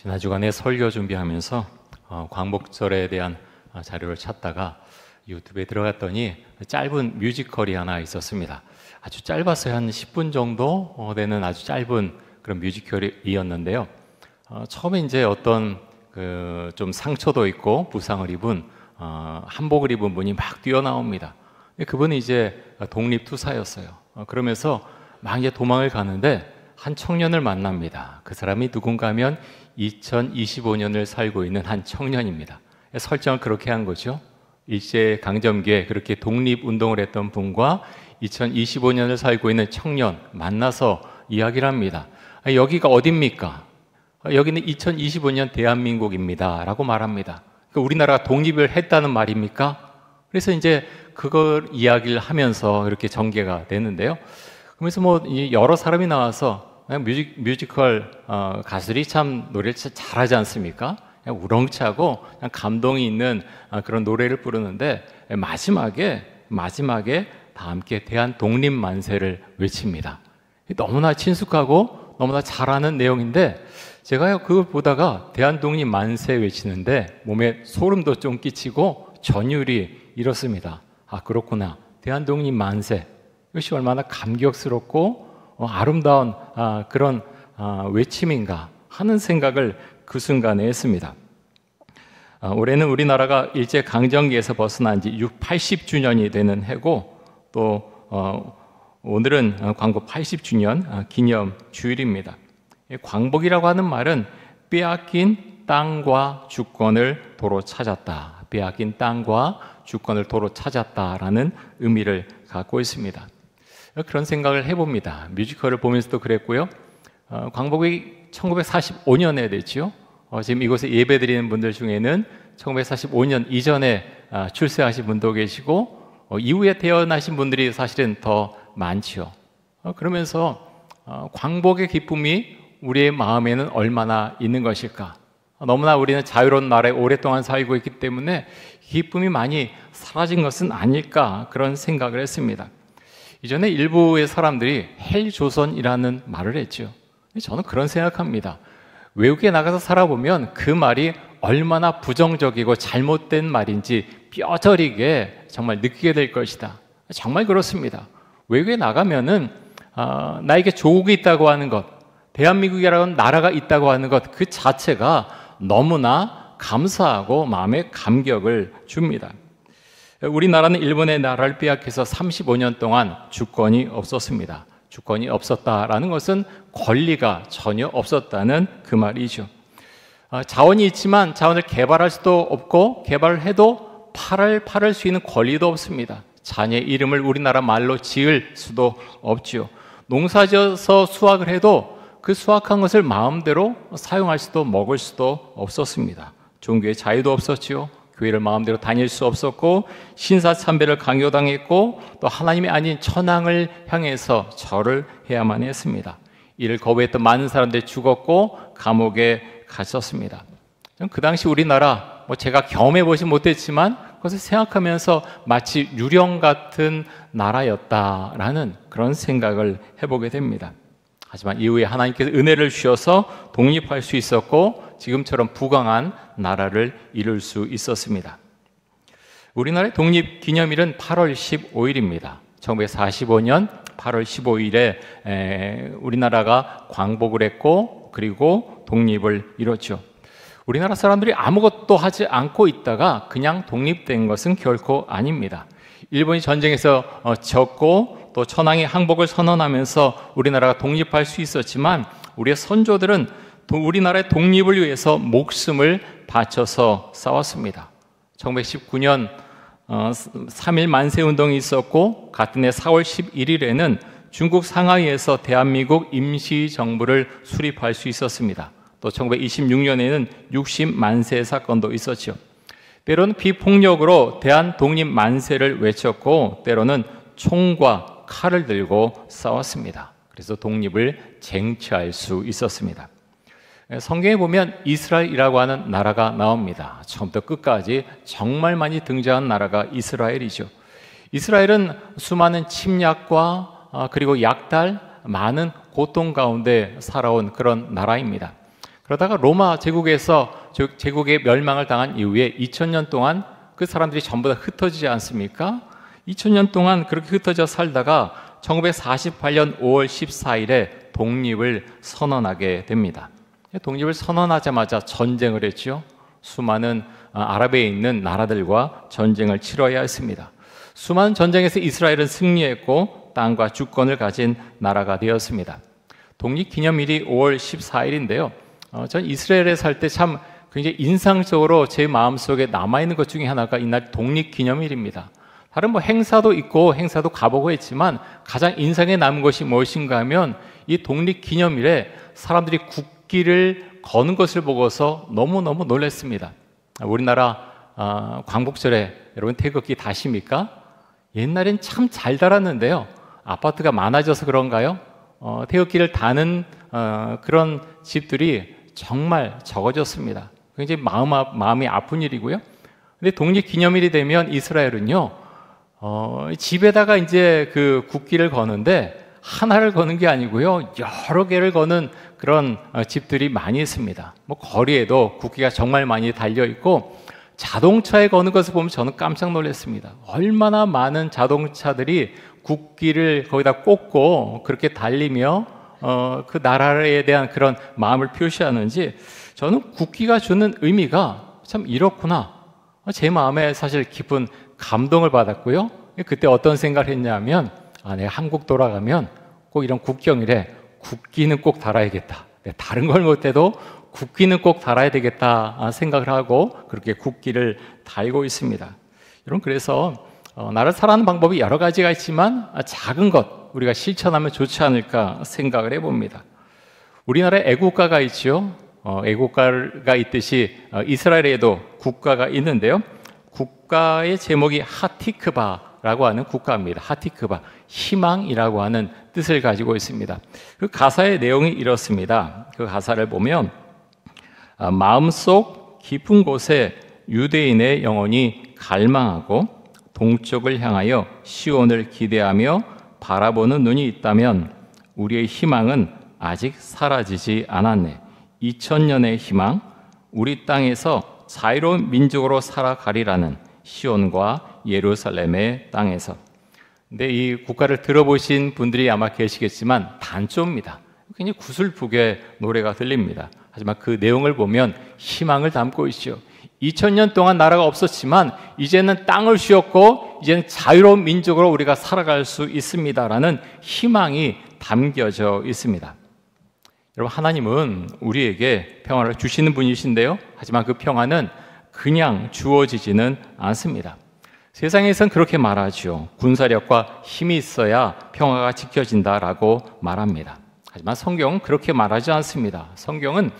지난 주간에 설교 준비하면서 광복절에 대한 자료를 찾다가 유튜브에 들어갔더니 짧은 뮤지컬이 하나 있었습니다. 아주 짧았어요. 한 10분 정도 되는 아주 짧은 그런 뮤지컬이었는데요. 처음에 이제 어떤 좀 상처도 있고 부상을 입은 한복을 입은 분이 막 뛰어나옵니다. 그분이 이제 독립투사였어요. 그러면서 막 이제 도망을 가는데 한 청년을 만납니다. 그 사람이 누군가 하면 2025년을 살고 있는 한 청년입니다. 설정을 그렇게 한 거죠. 일제강점기에 그렇게 독립운동을 했던 분과 2025년을 살고 있는 청년 만나서 이야기를 합니다. 여기가 어딥니까? 여기는 2025년 대한민국입니다 라고 말합니다. 우리나라가 독립을 했다는 말입니까? 그래서 이제 그걸 이야기를 하면서 이렇게 전개가 되는데요. 그러면서 뭐 여러 사람이 나와서 뮤지컬 가수들이 참 노래를 잘하지 않습니까? 그냥 우렁차고 그냥 감동이 있는 그런 노래를 부르는데 마지막에 다 함께 대한 독립 만세를 외칩니다. 너무나 친숙하고 너무나 잘하는 내용인데 제가요 그걸 보다가 대한 독립 만세 외치는데 몸에 소름도 좀 끼치고 전율이 일었습니다. 아 그렇구나. 대한 독립 만세. 이것이 얼마나 감격스럽고 아름다운 그런 외침인가 하는 생각을 그 순간에 했습니다. 올해는 우리나라가 일제강점기에서 벗어난 지 80주년이 되는 해고 또 오늘은 광복 80주년 기념 주일입니다. 광복이라고 하는 말은 빼앗긴 땅과 주권을 도로 찾았다. 빼앗긴 땅과 주권을 도로 찾았다라는 의미를 갖고 있습니다. 그런 생각을 해봅니다. 뮤지컬을 보면서도 그랬고요. 광복이 1945년에 됐죠. 지금 이곳에 예배드리는 분들 중에는 1945년 이전에 출세하신 분도 계시고 이후에 태어나신 분들이 사실은 더 많지요. 그러면서 광복의 기쁨이 우리의 마음에는 얼마나 있는 것일까? 너무나 우리는 자유로운 나라에 오랫동안 살고 있기 때문에 기쁨이 많이 사라진 것은 아닐까 그런 생각을 했습니다. 이전에 일부의 사람들이 헬조선이라는 말을 했죠. 저는 그런 생각합니다. 외국에 나가서 살아보면 그 말이 얼마나 부정적이고 잘못된 말인지 뼈저리게 정말 느끼게 될 것이다. 정말 그렇습니다. 외국에 나가면은 나에게 조국이 있다고 하는 것, 대한민국이라는 나라가 있다고 하는 것 그 자체가 너무나 감사하고 마음에 감격을 줍니다. 우리나라는 일본의 나라를 빼앗겨서 35년 동안 주권이 없었습니다. 주권이 없었다라는 것은 권리가 전혀 없었다는 그 말이죠. 자원이 있지만 자원을 개발할 수도 없고 개발을 해도 팔을 수 있는 권리도 없습니다. 자녀의 이름을 우리나라 말로 지을 수도 없지요. 농사지어서 수확을 해도 그 수확한 것을 마음대로 사용할 수도 먹을 수도 없었습니다. 종교의 자유도 없었지요. 교회를 마음대로 다닐 수 없었고 신사참배를 강요당했고 또 하나님이 아닌 천황을 향해서 절을 해야만 했습니다. 이를 거부했던 많은 사람들이 죽었고 감옥에 갇혔습니다. 그 당시 우리나라 제가 경험해 보지 못했지만 그것을 생각하면서 마치 유령 같은 나라였다라는 그런 생각을 해보게 됩니다. 하지만 이후에 하나님께서 은혜를 주셔서 독립할 수 있었고 지금처럼 부강한 나라를 이룰 수 있었습니다. 우리나라의 독립기념일은 8월 15일입니다. 1945년 8월 15일에 우리나라가 광복을 했고 그리고 독립을 이뤘죠. 우리나라 사람들이 아무것도 하지 않고 있다가 그냥 독립된 것은 결코 아닙니다. 일본이 전쟁에서 졌고 또 천황이 항복을 선언하면서 우리나라가 독립할 수 있었지만 우리의 선조들은 우리나라의 독립을 위해서 목숨을 바쳐서 싸웠습니다. 1919년 3.1 만세운동이 있었고 같은 해 4월 11일에는 중국 상하이에서 대한민국 임시정부를 수립할 수 있었습니다. 또 1926년에는 60만세 사건도 있었죠. 때로는 비폭력으로 대한독립 만세를 외쳤고 때로는 총과 칼을 들고 싸웠습니다. 그래서 독립을 쟁취할 수 있었습니다. 성경에 보면 이스라엘이라고 하는 나라가 나옵니다. 처음부터 끝까지 정말 많이 등장한 나라가 이스라엘이죠. 이스라엘은 수많은 침략과 그리고 약탈, 많은 고통 가운데 살아온 그런 나라입니다. 그러다가 로마 제국에서 제국의 멸망을 당한 이후에 2000년 동안 그 사람들이 전부 다 흩어지지 않습니까? 2000년 동안 그렇게 흩어져 살다가 1948년 5월 14일에 독립을 선언하게 됩니다. 독립을 선언하자마자 전쟁을 했죠. 수많은 아랍에 있는 나라들과 전쟁을 치러야 했습니다. 수많은 전쟁에서 이스라엘은 승리했고 땅과 주권을 가진 나라가 되었습니다. 독립기념일이 5월 14일인데요. 전 이스라엘에 살 때 참 굉장히 인상적으로 제 마음속에 남아있는 것 중에 하나가 이날 독립기념일입니다. 다른 뭐 행사도 있고 행사도 가보고 했지만 가장 인상에 남은 것이 무엇인가 하면 이 독립기념일에 사람들이 국기를 거는 것을 보고서 너무너무 놀랐습니다. 우리나라 광복절에 여러분 태극기 다십니까? 옛날엔 참 잘 달았는데요. 아파트가 많아져서 그런가요? 태극기를 다는 그런 집들이 정말 적어졌습니다. 굉장히 마음이 아픈 일이고요. 근데 독립기념일이 되면 이스라엘은요, 집에다가 이제 그 국기를 거는데 하나를 거는 게 아니고요, 여러 개를 거는 그런 집들이 많이 있습니다. 뭐 거리에도 국기가 정말 많이 달려 있고 자동차에 거는 것을 보면 저는 깜짝 놀랐습니다. 얼마나 많은 자동차들이 국기를 거기다 꽂고 그렇게 달리며 그 나라에 대한 그런 마음을 표시하는지 저는 국기가 주는 의미가 참 이렇구나. 제 마음에 사실 깊은 감동을 받았고요. 그때 어떤 생각을 했냐면 내가 한국 돌아가면 꼭 이런 국경일에 국기는 꼭 달아야겠다. 다른 걸 못해도 국기는 꼭 달아야 되겠다 생각을 하고 그렇게 국기를 달고 있습니다. 여러분, 그래서 나를 사랑하는 방법이 여러 가지가 있지만 작은 것 우리가 실천하면 좋지 않을까 생각을 해봅니다. 우리나라에 애국가가 있죠. 애국가가 있듯이 이스라엘에도 국가가 있는데요. 국가의 제목이 하티크바라고 하는 국가입니다. 하티크바, 희망이라고 하는 뜻을 가지고 있습니다. 그 가사의 내용이 이렇습니다. 그 가사를 보면 마음속 깊은 곳에 유대인의 영혼이 갈망하고 동쪽을 향하여 시온을 기대하며 바라보는 눈이 있다면 우리의 희망은 아직 사라지지 않았네. 2000년의 희망, 우리 땅에서 자유로운 민족으로 살아가리라는 시온과 예루살렘의 땅에서. 근데 이 국가를 들어보신 분들이 아마 계시겠지만 단조입니다. 굉장히 구슬프게 노래가 들립니다. 하지만 그 내용을 보면 희망을 담고 있죠. 2000년 동안 나라가 없었지만 이제는 땅을 쉬었고 이제는 자유로운 민족으로 우리가 살아갈 수 있습니다라는 희망이 담겨져 있습니다. 여러분, 하나님은 우리에게 평화를 주시는 분이신데요. 하지만 그 평화는 그냥 주어지지는 않습니다. 세상에선 그렇게 말하죠. 군사력과 힘이 있어야 평화가 지켜진다라고 말합니다. 하지만 성경은 그렇게 말하지 않습니다. 성경은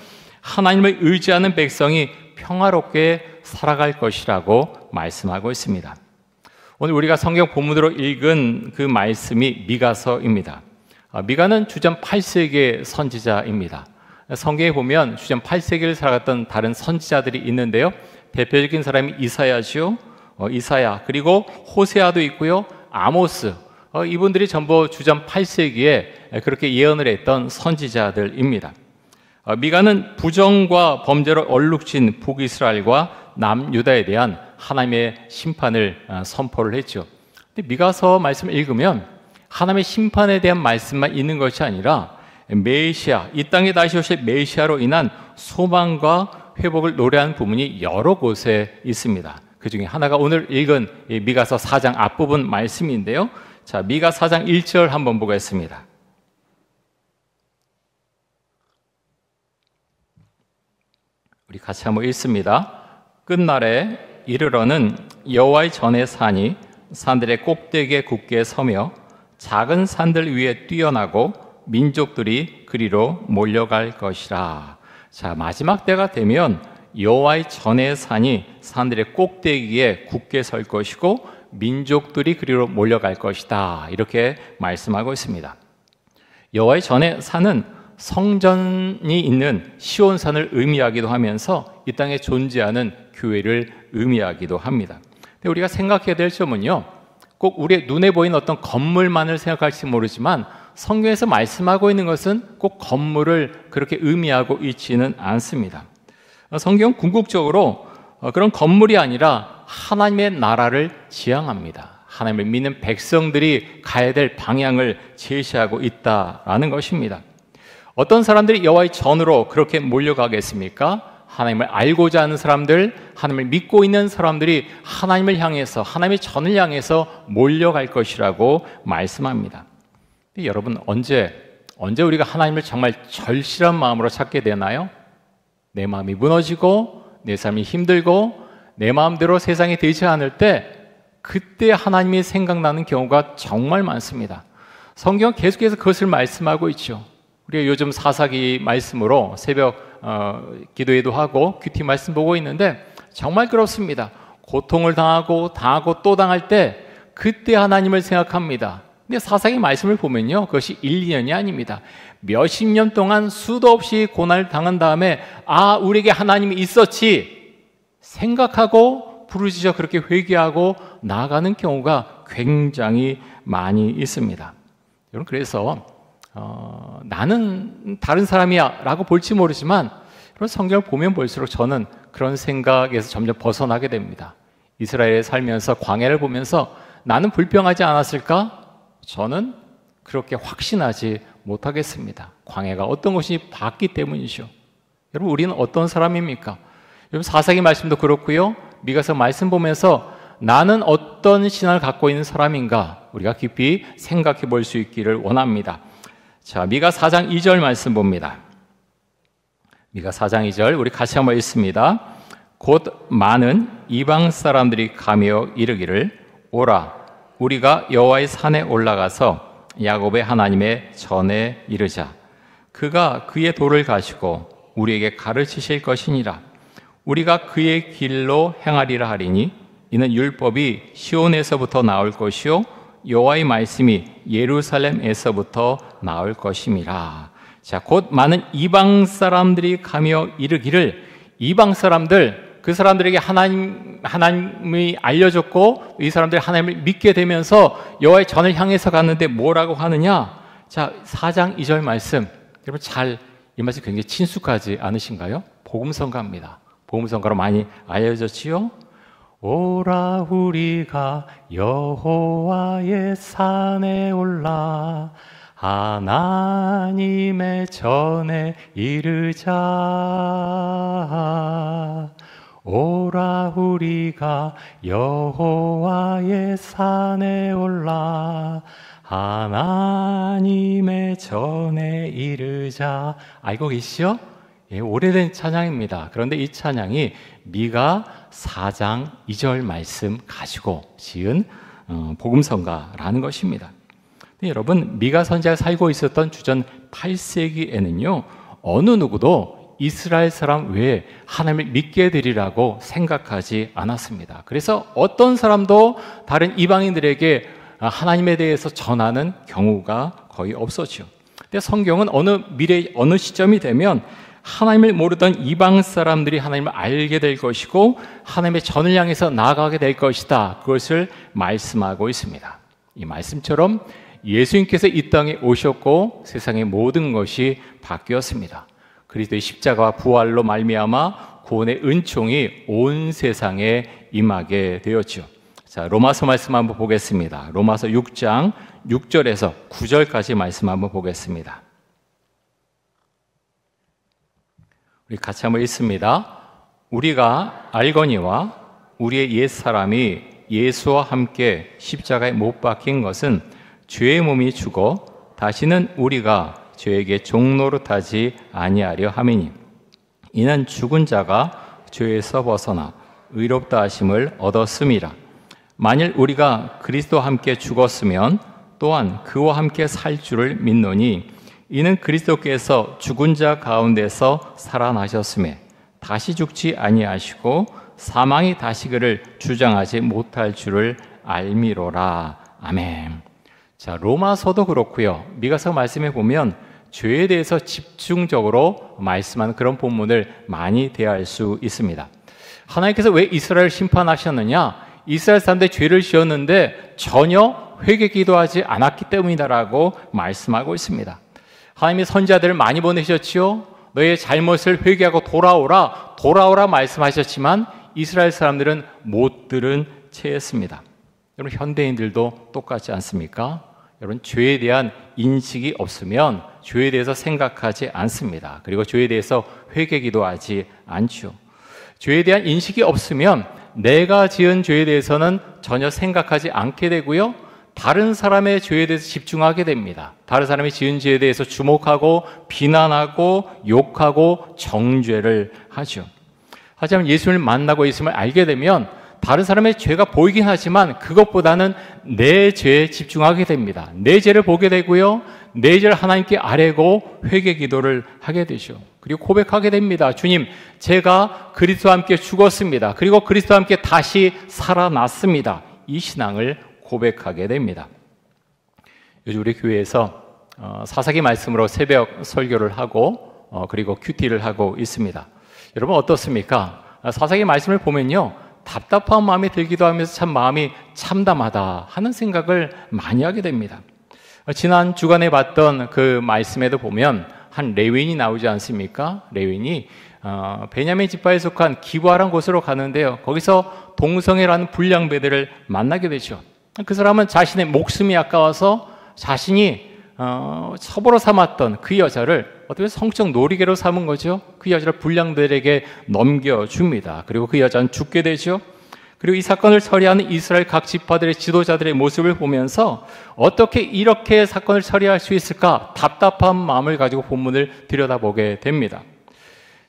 하나님을 의지하는 백성이 평화롭게 살아갈 것이라고 말씀하고 있습니다. 오늘 우리가 성경 본문으로 읽은 그 말씀이 미가서입니다. 미가는 주전 8세기의 선지자입니다. 성경에 보면 주전 8세기를 살아갔던 다른 선지자들이 있는데요. 대표적인 사람이 이사야죠. 이사야, 그리고 호세아도 있고요. 아모스. 이분들이 전부 주전 8세기에 그렇게 예언을 했던 선지자들입니다. 미가는 부정과 범죄로 얼룩진 북이스라엘과 남유다에 대한 하나님의 심판을 선포를 했죠. 근데 미가서 말씀을 읽으면 하나님의 심판에 대한 말씀만 있는 것이 아니라 메시아, 이 땅에 다시 오실 메시아로 인한 소망과 회복을 노래하는 부분이 여러 곳에 있습니다. 그 중에 하나가 오늘 읽은 미가서 4장 앞부분 말씀인데요. 자, 미가 4장 1절 한번 보겠습니다. 우리 같이 한번 읽습니다. 끝날에 이르러는 여호와의 전에 산이 산들의 꼭대기에 굳게 서며 작은 산들 위에 뛰어나고 민족들이 그리로 몰려갈 것이라. 자, 마지막 때가 되면 여호와의 전의 산이 산들의 꼭대기에 굳게 설 것이고 민족들이 그리로 몰려갈 것이다. 이렇게 말씀하고 있습니다. 여호와의 전의 산은 성전이 있는 시온산을 의미하기도 하면서 이 땅에 존재하는 교회를 의미하기도 합니다. 근데 우리가 생각해야 될 점은요, 꼭 우리의 눈에 보이는 어떤 건물만을 생각할지 모르지만 성경에서 말씀하고 있는 것은 꼭 건물을 그렇게 의미하고 있지는 않습니다. 성경은 궁극적으로 그런 건물이 아니라 하나님의 나라를 지향합니다. 하나님을 믿는 백성들이 가야 될 방향을 제시하고 있다라는 것입니다. 어떤 사람들이 여호와의 전으로 그렇게 몰려가겠습니까? 하나님을 알고자 하는 사람들, 하나님을 믿고 있는 사람들이 하나님을 향해서, 하나님의 전을 향해서 몰려갈 것이라고 말씀합니다. 여러분, 언제 우리가 하나님을 정말 절실한 마음으로 찾게 되나요? 내 마음이 무너지고 내 삶이 힘들고 내 마음대로 세상이 되지 않을 때, 그때 하나님이 생각나는 경우가 정말 많습니다. 성경은 계속해서 그것을 말씀하고 있죠. 우리가 요즘 사사기 말씀으로 새벽 기도회도 하고 큐티 말씀 보고 있는데 정말 그렇습니다. 고통을 당하고 또 당할 때 그때 하나님을 생각합니다. 근데 사사기 말씀을 보면요, 그것이 1, 2년이 아닙니다. 몇십 년 동안 수도 없이 고난을 당한 다음에 우리에게 하나님이 있었지 생각하고 부르짖어 그렇게 회개하고 나아가는 경우가 굉장히 많이 있습니다. 여러분, 그래서 나는 다른 사람이야 라고 볼지 모르지만 그런 성경을 보면 볼수록 저는 그런 생각에서 점점 벗어나게 됩니다. 이스라엘에 살면서 광야를 보면서 나는 불평하지 않았을까? 저는 그렇게 확신하지 못하겠습니다. 광야가 어떤 것이 봤기 때문이죠. 여러분, 우리는 어떤 사람입니까? 여러분, 사사기 말씀도 그렇고요, 미가서 말씀 보면서 나는 어떤 신앙을 갖고 있는 사람인가 우리가 깊이 생각해 볼 수 있기를 원합니다. 자, 미가 4장 2절 말씀 봅니다. 미가 4장 2절 우리 같이 한번 읽습니다. 곧 많은 이방 사람들이 가며 이르기를 오라 우리가 여호와의 산에 올라가서 야곱의 하나님의 전에 이르자. 그가 그의 도를 가시고 우리에게 가르치실 것이니라. 우리가 그의 길로 행하리라 하리니 이는 율법이 시온에서부터 나올 것이요 여호와의 말씀이 예루살렘에서부터 나올 것임이라. 자, 곧 많은 이방 사람들이 가며 이르기를, 이방 사람들, 그 사람들에게 하나님이 알려졌고 이 사람들이 하나님을 믿게 되면서 여호와의 전을 향해서 갔는데 뭐라고 하느냐? 자, 4장 2절 말씀, 여러분 이 말씀 굉장히 친숙하지 않으신가요? 복음성가입니다. 복음성가로 많이 알려졌지요? 오라 우리가 여호와의 산에 올라 하나님의 전에 이르자. 오라 우리가 여호와의 산에 올라 하나님의 전에 이르자. 알고 계시죠? 예, 오래된 찬양입니다. 그런데 이 찬양이 미가 4장 2절 말씀 가지고 지은 복음성가라는 것입니다. 근데 여러분, 미가 선지자가 살고 있었던 주전 8세기에는요 어느 누구도 이스라엘 사람 외에 하나님을 믿게 되리라고 생각하지 않았습니다. 그래서 어떤 사람도 다른 이방인들에게 하나님에 대해서 전하는 경우가 거의 없었죠. 근데 성경은 어느 시점이 되면 하나님을 모르던 이방 사람들이 하나님을 알게 될 것이고 하나님의 전을 향해서 나아가게 될 것이다, 그것을 말씀하고 있습니다. 이 말씀처럼 예수님께서 이 땅에 오셨고 세상의 모든 것이 바뀌었습니다. 그리스도의 십자가와 부활로 말미암아 구원의 은총이 온 세상에 임하게 되었죠. 자, 로마서 말씀 한번 보겠습니다. 로마서 6장 6절에서 9절까지 말씀 한번 보겠습니다. 우리 같이 한번 읽습니다. 우리가 알거니와 우리의 옛사람이 예수와 함께 십자가에 못 박힌 것은 죄의 몸이 죽어 다시는 우리가 죄에게 종노릇하지 아니하려 함이니 이는 죽은 자가 죄에서 벗어나 의롭다 하심을 얻었음이라. 만일 우리가 그리스도와 함께 죽었으면 또한 그와 함께 살 줄을 믿노니 이는 그리스도께서 죽은 자 가운데서 살아나셨음에 다시 죽지 아니하시고 사망이 다시 그를 주장하지 못할 줄을 알미로라. 아멘. 자, 로마서도 그렇고요, 미가서 말씀해 보면 죄에 대해서 집중적으로 말씀하는 그런 본문을 많이 대할 수 있습니다. 하나님께서 왜 이스라엘을 심판하셨느냐? 이스라엘 사람들이 죄를 지었는데 전혀 회개 기도하지 않았기 때문이다라고 말씀하고 있습니다. 하나님이 선지자들을 많이 보내셨지요. 너의 잘못을 회개하고 돌아오라 말씀하셨지만 이스라엘 사람들은 못 들은 채였습니다. 여러분, 현대인들도 똑같지 않습니까? 여러분, 죄에 대한 인식이 없으면 죄에 대해서 생각하지 않습니다. 그리고 죄에 대해서 회개 기도하지 않죠. 죄에 대한 인식이 없으면 내가 지은 죄에 대해서는 전혀 생각하지 않게 되고요, 다른 사람의 죄에 대해서 집중하게 됩니다. 다른 사람이 지은 죄에 대해서 주목하고 비난하고 욕하고 정죄를 하죠. 하지만 예수님을 만나고 예수님을 알게 되면 다른 사람의 죄가 보이긴 하지만 그것보다는 내 죄에 집중하게 됩니다. 내 죄를 보게 되고요, 내 죄를 하나님께 아뢰고 회개 기도를 하게 되죠. 그리고 고백하게 됩니다. 주님, 제가 그리스도와 함께 죽었습니다. 그리고 그리스도와 함께 다시 살아났습니다. 이 신앙을 고백하게 됩니다. 요즘 우리 교회에서 사사기 말씀으로 새벽 설교를 하고 그리고 큐티를 하고 있습니다. 여러분, 어떻습니까? 사사기 말씀을 보면요, 답답한 마음이 들기도 하면서 참 마음이 참담하다 하는 생각을 많이 하게 됩니다. 지난 주간에 봤던 그 말씀에도 보면 한 레위인이 나오지 않습니까? 레위인이 베냐민 지파에 속한 기브아라는 곳으로 가는데요, 거기서 동성애라는 불량배들을 만나게 되죠. 그 사람은 자신의 목숨이 아까워서 자신이 첩으로 삼았던 그 여자를 어떻게 성적 놀이개로 삼은 거죠. 그 여자를 불량들에게 넘겨줍니다. 그리고 그 여자는 죽게 되죠. 그리고 이 사건을 처리하는 이스라엘 각 지파들의 지도자들의 모습을 보면서 어떻게 이렇게 사건을 처리할 수 있을까 답답한 마음을 가지고 본문을 들여다보게 됩니다.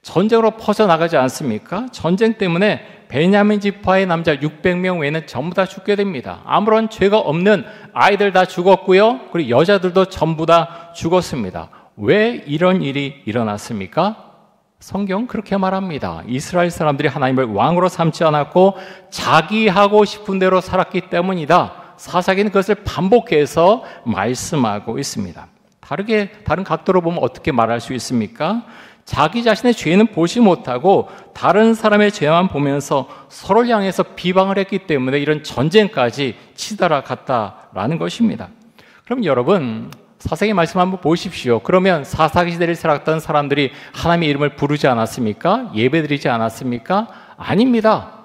전쟁으로 퍼져나가지 않습니까? 전쟁 때문에 베냐민 지파의 남자 600명 외에는 전부 다 죽게 됩니다. 아무런 죄가 없는 아이들 다 죽었고요, 그리고 여자들도 전부 다 죽었습니다. 왜 이런 일이 일어났습니까? 성경은 그렇게 말합니다. 이스라엘 사람들이 하나님을 왕으로 삼지 않았고 자기 하고 싶은 대로 살았기 때문이다. 사사기는 그것을 반복해서 말씀하고 있습니다. 다른 각도로 보면 어떻게 말할 수 있습니까? 자기 자신의 죄는 보지 못하고 다른 사람의 죄만 보면서 서로를 향해서 비방을 했기 때문에 이런 전쟁까지 치달아갔다라는 것입니다. 그럼 여러분, 사사기 말씀 한번 보십시오. 그러면 사사기 시대를 살았던 사람들이 하나님의 이름을 부르지 않았습니까? 예배드리지 않았습니까? 아닙니다.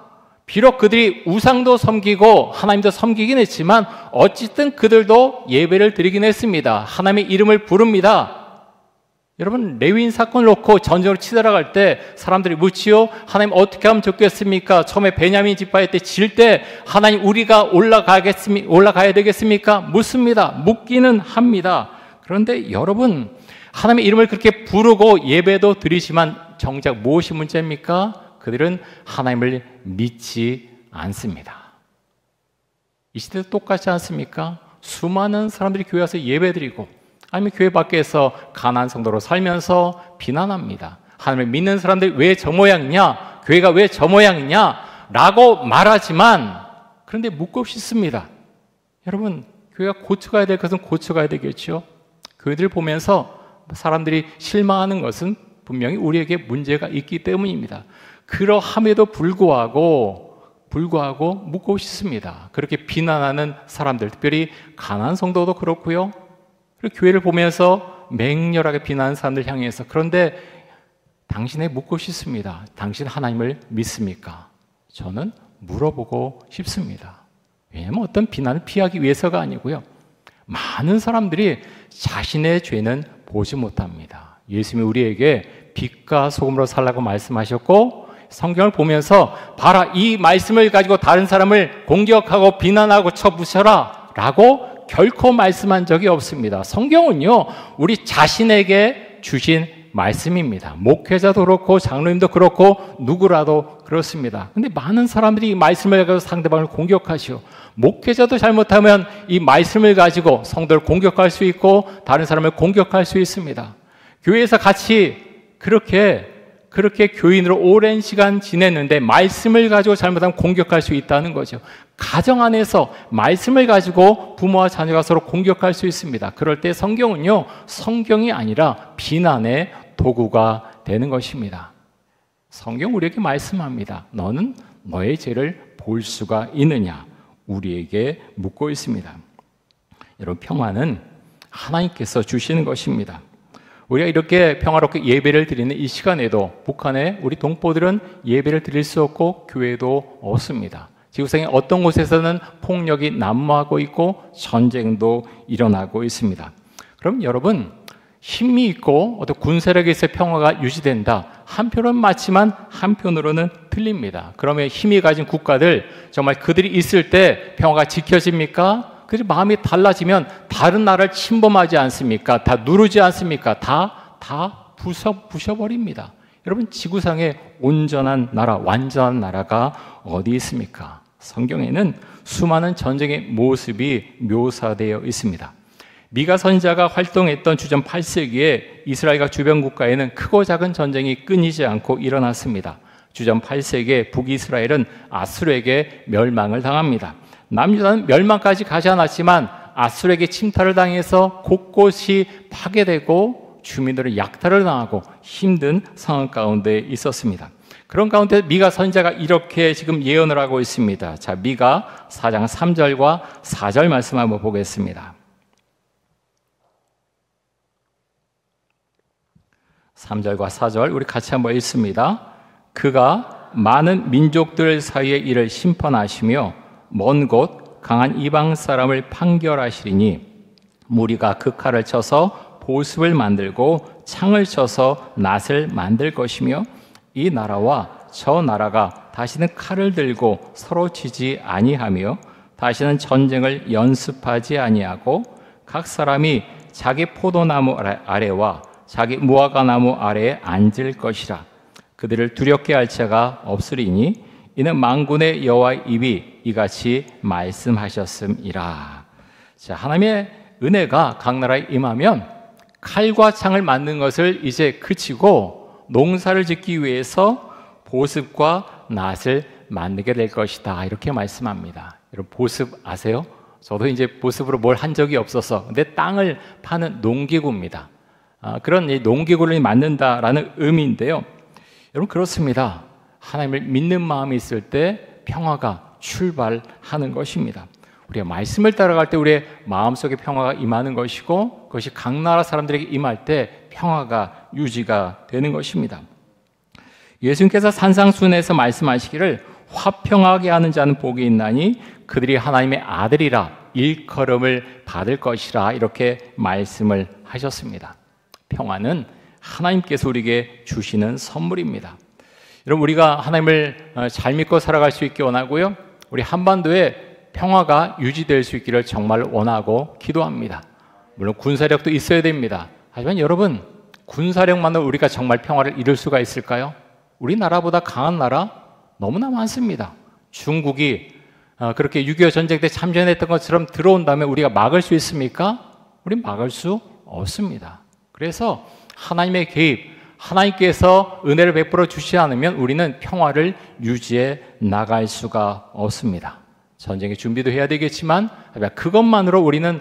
비록 그들이 우상도 섬기고 하나님도 섬기긴 했지만 어쨌든 그들도 예배를 드리긴 했습니다. 하나님의 이름을 부릅니다. 여러분, 레위인 사건을 놓고 전쟁으로 치달아갈 때 사람들이 묻지요. 하나님 어떻게 하면 좋겠습니까? 처음에 베냐민 지파의 때 질 때 하나님 우리가 올라가야 되겠습니까? 묻습니다. 묻기는 합니다. 그런데 여러분, 하나님의 이름을 그렇게 부르고 예배도 드리지만 정작 무엇이 문제입니까? 그들은 하나님을 믿지 않습니다. 이 시대도 똑같지 않습니까? 수많은 사람들이 교회 와서 예배드리고 아니면 교회 밖에서 가난한 성도로 살면서 비난합니다. 하나님을 믿는 사람들이 왜 저 모양이냐? 교회가 왜 저 모양이냐? 라고 말하지만 그런데 묻고 싶습니다. 여러분, 교회가 고쳐가야 될 것은 고쳐가야 되겠죠. 교회들 보면서 사람들이 실망하는 것은 분명히 우리에게 문제가 있기 때문입니다. 그러함에도 불구하고 묻고 싶습니다. 그렇게 비난하는 사람들, 특별히 가난한 성도도 그렇고요, 그리고 교회를 보면서 맹렬하게 비난하는 사람들 향해서, 그런데 당신에 묻고 싶습니다. 당신 하나님을 믿습니까? 저는 물어보고 싶습니다. 왜냐하면 어떤 비난을 피하기 위해서가 아니고요, 많은 사람들이 자신의 죄는 보지 못합니다. 예수님이 우리에게 빛과 소금으로 살라고 말씀하셨고, 성경을 보면서 봐라, 이 말씀을 가지고 다른 사람을 공격하고 비난하고 쳐부셔라 라고 결코 말씀한 적이 없습니다. 성경은요, 우리 자신에게 주신 말씀입니다. 목회자도 그렇고 장로님도 그렇고 누구라도 그렇습니다. 근데 많은 사람들이 이 말씀을 가지고 상대방을 공격하시오. 목회자도 잘못하면 이 말씀을 가지고 성도를 공격할 수 있고 다른 사람을 공격할 수 있습니다. 교회에서 같이 그렇게 교인으로 오랜 시간 지냈는데 말씀을 가지고 잘못하면 공격할 수 있다는 거죠. 가정 안에서 말씀을 가지고 부모와 자녀가 서로 공격할 수 있습니다. 그럴 때 성경은요, 성경이 아니라 비난의 도구가 되는 것입니다. 성경 우리에게 말씀합니다. 너는 너의 죄를 볼 수가 있느냐? 우리에게 묻고 있습니다. 여러분, 평화는 하나님께서 주시는 것입니다. 우리가 이렇게 평화롭게 예배를 드리는 이 시간에도 북한에 우리 동포들은 예배를 드릴 수 없고 교회도 없습니다. 지구상의 어떤 곳에서는 폭력이 난무하고 있고 전쟁도 일어나고 있습니다. 그럼 여러분, 힘이 있고 어떤 군사력에서 평화가 유지된다. 한편으로는 맞지만 한편으로는 틀립니다. 그러면 힘이 가진 국가들, 정말 그들이 있을 때 평화가 지켜집니까? 그들이 마음이 달라지면 다른 나라를 침범하지 않습니까? 다 누르지 않습니까? 다 부셔버립니다. 여러분, 지구상의 온전한 나라, 완전한 나라가 어디 있습니까? 성경에는 수많은 전쟁의 모습이 묘사되어 있습니다. 미가 선지자가 활동했던 주전 8세기에 이스라엘과 주변 국가에는 크고 작은 전쟁이 끊이지 않고 일어났습니다. 주전 8세기에 북이스라엘은 아수르에게 멸망을 당합니다. 남유다는 멸망까지 가지 않았지만 아수르에게 침탈을 당해서 곳곳이 파괴되고 주민들은 약탈을 당하고 힘든 상황 가운데 있었습니다. 그런 가운데 미가 선지자가 이렇게 지금 예언을 하고 있습니다. 자, 미가 4장 3절과 4절 말씀 한번 보겠습니다. 3절과 4절 우리 같이 한번 읽습니다. 그가 많은 민족들 사이에 이를 심판하시며 먼 곳 강한 이방 사람을 판결하시리니 무리가 그 칼을 쳐서 보습을 만들고 창을 쳐서 낫을 만들 것이며 이 나라와 저 나라가 다시는 칼을 들고 서로 치지 아니하며 다시는 전쟁을 연습하지 아니하고 각 사람이 자기 포도나무 아래와 자기 무화과나무 아래에 앉을 것이라. 그들을 두렵게 할 자가 없으리니 이는 만군의 여호와의 입이 이같이 말씀하셨음이라. 자, 하나님의 은혜가 각 나라에 임하면 칼과 창을 만든 것을 이제 그치고 농사를 짓기 위해서 보습과 낫을 만들게 될 것이다. 이렇게 말씀합니다. 여러분, 보습 아세요? 저도 이제 보습으로 뭘 한 적이 없어서, 근데 땅을 파는 농기구입니다. 그런 이 농기구를 만든다라는 의미인데요. 여러분, 그렇습니다. 하나님을 믿는 마음이 있을 때 평화가 출발하는 것입니다. 우리가 말씀을 따라갈 때 우리의 마음속에 평화가 임하는 것이고 그것이 각 나라 사람들에게 임할 때 평화가 유지가 되는 것입니다. 예수님께서 산상수훈에서 말씀하시기를 화평하게 하는 자는 복이 있나니 그들이 하나님의 아들이라 일컬음을 받을 것이라 이렇게 말씀을 하셨습니다. 평화는 하나님께서 우리에게 주시는 선물입니다. 여러분, 우리가 하나님을 잘 믿고 살아갈 수 있게 원하고요, 우리 한반도에 평화가 유지될 수 있기를 정말 원하고 기도합니다. 물론 군사력도 있어야 됩니다. 하지만 여러분, 군사력만으로 우리가 정말 평화를 이룰 수가 있을까요? 우리나라보다 강한 나라 너무나 많습니다. 중국이 그렇게 6.25 전쟁 때 참전했던 것처럼 들어온다면 우리가 막을 수 있습니까? 우린 막을 수 없습니다. 그래서 하나님의 개입, 하나님께서 은혜를 베풀어 주시지 않으면 우리는 평화를 유지해 나갈 수가 없습니다. 전쟁의 준비도 해야 되겠지만 그것만으로 우리는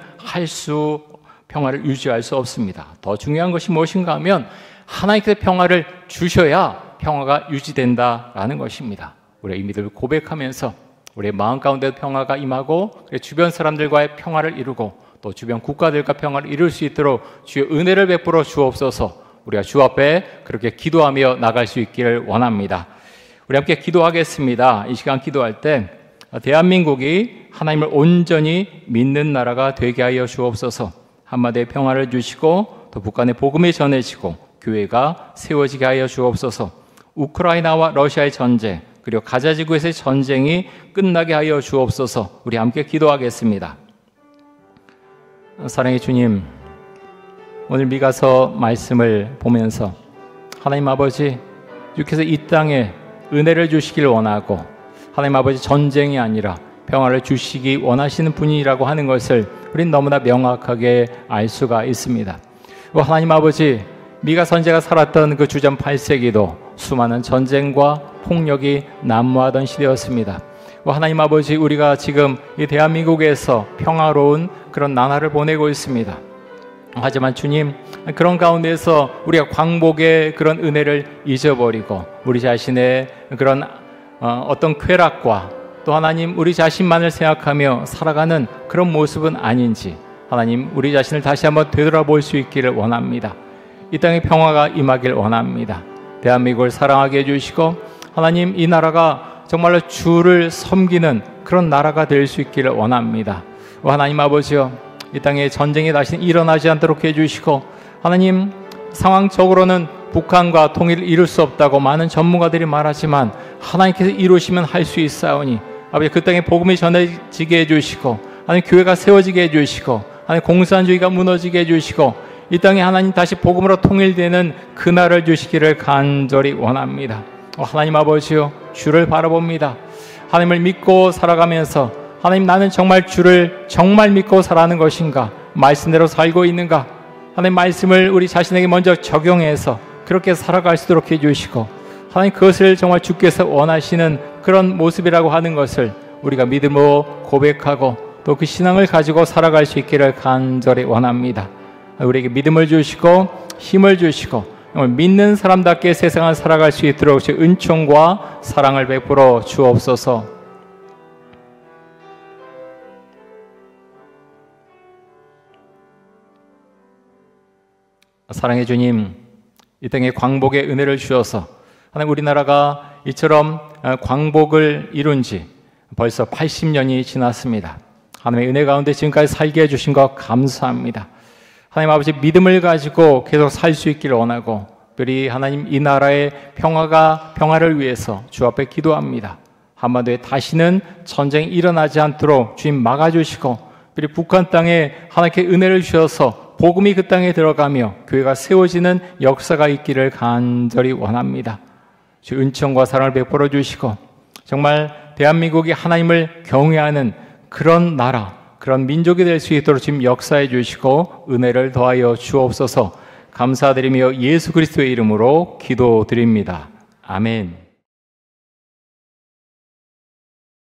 평화를 유지할 수 없습니다. 더 중요한 것이 무엇인가 하면 하나님께서 평화를 주셔야 평화가 유지된다라는 것입니다. 우리가 이 믿음을 고백하면서 우리의 마음 가운데 평화가 임하고 주변 사람들과의 평화를 이루고 또 주변 국가들과 평화를 이룰 수 있도록 주의 은혜를 베풀어 주옵소서. 우리가 주 앞에 그렇게 기도하며 나갈 수 있기를 원합니다. 우리 함께 기도하겠습니다. 이 시간 기도할 때 대한민국이 하나님을 온전히 믿는 나라가 되게 하여 주옵소서. 한마디의 평화를 주시고 또 북한의 복음이 전해지고 교회가 세워지게 하여 주옵소서. 우크라이나와 러시아의 전쟁 그리고 가자 지구에서의 전쟁이 끝나게 하여 주옵소서. 우리 함께 기도하겠습니다. 사랑의 주님, 오늘 미가서 말씀을 보면서 하나님 아버지, 주께서 이 땅에 은혜를 주시길 원하고 하나님 아버지 전쟁이 아니라 평화를 주시기 원하시는 분이라고 하는 것을 우리는 너무나 명확하게 알 수가 있습니다. 하나님 아버지, 미가 선지자가 살았던 그 주전 8세기도 수많은 전쟁과 폭력이 난무하던 시대였습니다. 하나님 아버지, 우리가 지금 이 대한민국에서 평화로운 그런 나날을 보내고 있습니다. 하지만 주님, 그런 가운데서 우리가 광복의 그런 은혜를 잊어버리고 우리 자신의 그런 어떤 쾌락과 또 하나님 우리 자신만을 생각하며 살아가는 그런 모습은 아닌지, 하나님 우리 자신을 다시 한번 되돌아볼 수 있기를 원합니다. 이 땅에 평화가 임하길 원합니다. 대한민국을 사랑하게 해주시고 하나님 이 나라가 정말로 주를 섬기는 그런 나라가 될 수 있기를 원합니다. 하나님 아버지여, 이 땅에 전쟁이 다시 일어나지 않도록 해주시고 하나님 상황적으로는 북한과 통일을 이룰 수 없다고 많은 전문가들이 말하지만 하나님께서 이루시면 할 수 있사오니 아버지 그 땅에 복음이 전해지게 해주시고 하나님 교회가 세워지게 해주시고 하나님 공산주의가 무너지게 해주시고 이 땅에 하나님 다시 복음으로 통일되는 그날을 주시기를 간절히 원합니다. 하나님 아버지요, 주를 바라봅니다. 하나님을 믿고 살아가면서 하나님 나는 정말 주를 정말 믿고 살아가는 것인가, 말씀대로 살고 있는가, 하나님 말씀을 우리 자신에게 먼저 적용해서 그렇게 살아갈 수 있도록 해주시고 하나님 그것을 정말 주께서 원하시는 그런 모습이라고 하는 것을 우리가 믿음으로 고백하고 또 그 신앙을 가지고 살아갈 수 있기를 간절히 원합니다. 우리에게 믿음을 주시고 힘을 주시고 믿는 사람답게 세상을 살아갈 수 있도록 주 은총과 사랑을 베풀어 주옵소서. 사랑의 주님, 이 땅에 광복의 은혜를 주셔서 하나님 우리나라가 이처럼 광복을 이룬 지 벌써 80년이 지났습니다. 하나님의 은혜 가운데 지금까지 살게 해주신 것 감사합니다. 하나님 아버지 믿음을 가지고 계속 살 수 있기를 원하고 특별히 하나님 이 나라의 평화를 위해서 주 앞에 기도합니다. 한반도에 다시는 전쟁이 일어나지 않도록 주님 막아주시고 특별히 북한 땅에 하나님께 은혜를 주셔서 복음이 그 땅에 들어가며 교회가 세워지는 역사가 있기를 간절히 원합니다. 주 은총과 사랑을 베풀어 주시고 정말 대한민국이 하나님을 경외하는 그런 나라, 그런 민족이 될 수 있도록 지금 역사해 주시고 은혜를 더하여 주옵소서. 감사드리며 예수 그리스도의 이름으로 기도드립니다. 아멘.